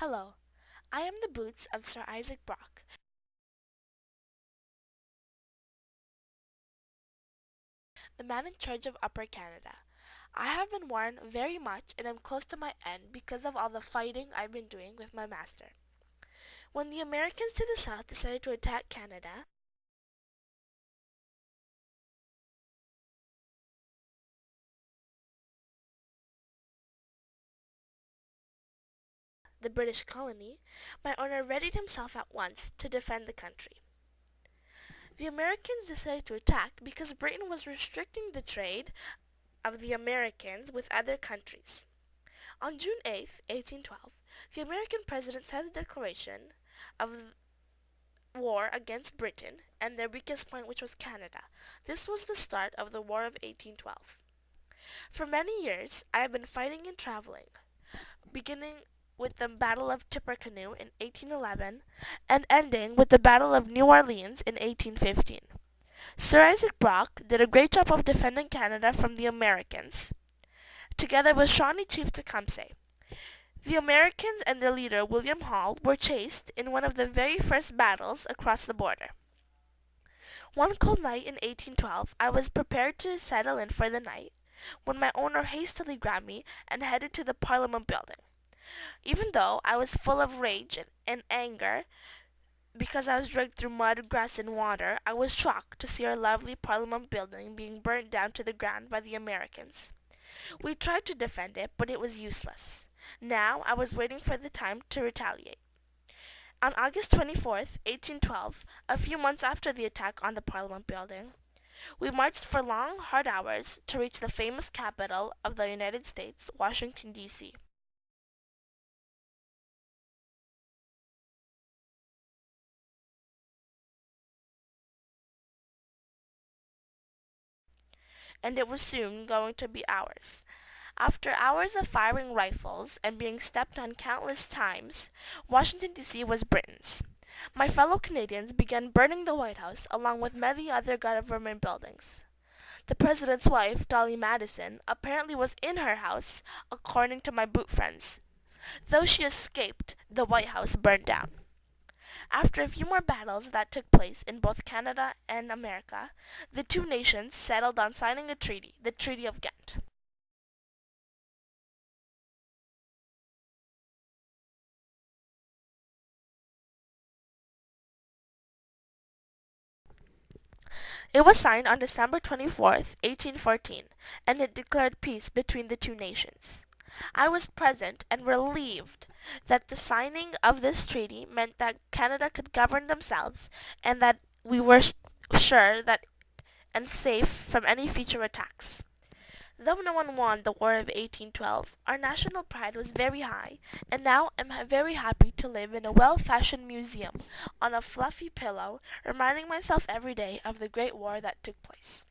Hello, I am the Boots of Sir Isaac Brock, the man in charge of Upper Canada. I have been worn very much and am close to my end because of all the fighting I've been doing with my master. When the Americans to the south decided to attack Canada, the British colony, my owner readied himself at once to defend the country. The Americans decided to attack because Britain was restricting the trade of the Americans with other countries. On June 8, 1812, the American president signed the Declaration of war against Britain and their weakest point, which was Canada. This was the start of the War of 1812. For many years, I have been fighting and traveling, beginning with the Battle of Tippecanoe in 1811 and ending with the Battle of New Orleans in 1815. Sir Isaac Brock did a great job of defending Canada from the Americans, together with Shawnee Chief Tecumseh. The Americans and their leader, William Hall, were chased in one of the very first battles across the border. One cold night in 1812, I was prepared to settle in for the night when my owner hastily grabbed me and headed to the Parliament building. Even though I was full of rage and anger because I was dragged through mud, grass, and water, I was shocked to see our lovely Parliament building being burnt down to the ground by the Americans. We tried to defend it, but it was useless. Now I was waiting for the time to retaliate. On August 24th, 1812, a few months after the attack on the Parliament building, we marched for long, hard hours to reach the famous capital of the United States, Washington, D.C. And it was soon going to be ours. After hours of firing rifles and being stepped on countless times, Washington, D.C. was Britain's. My fellow Canadians began burning the White House along with many other government buildings. The president's wife, Dolly Madison, apparently was in her house, according to my boot friends. Though she escaped, the White House burned down. After a few more battles that took place in both Canada and America, the two nations settled on signing a treaty, the Treaty of Ghent. It was signed on December 24th, 1814, and it declared peace between the two nations. I was present and relieved that the signing of this treaty meant that Canada could govern themselves and that we were sure that and safe from any future attacks. Though no one won the War of 1812, our national pride was very high, and now I'm very happy to live in a well-fashioned museum on a fluffy pillow, reminding myself every day of the great war that took place.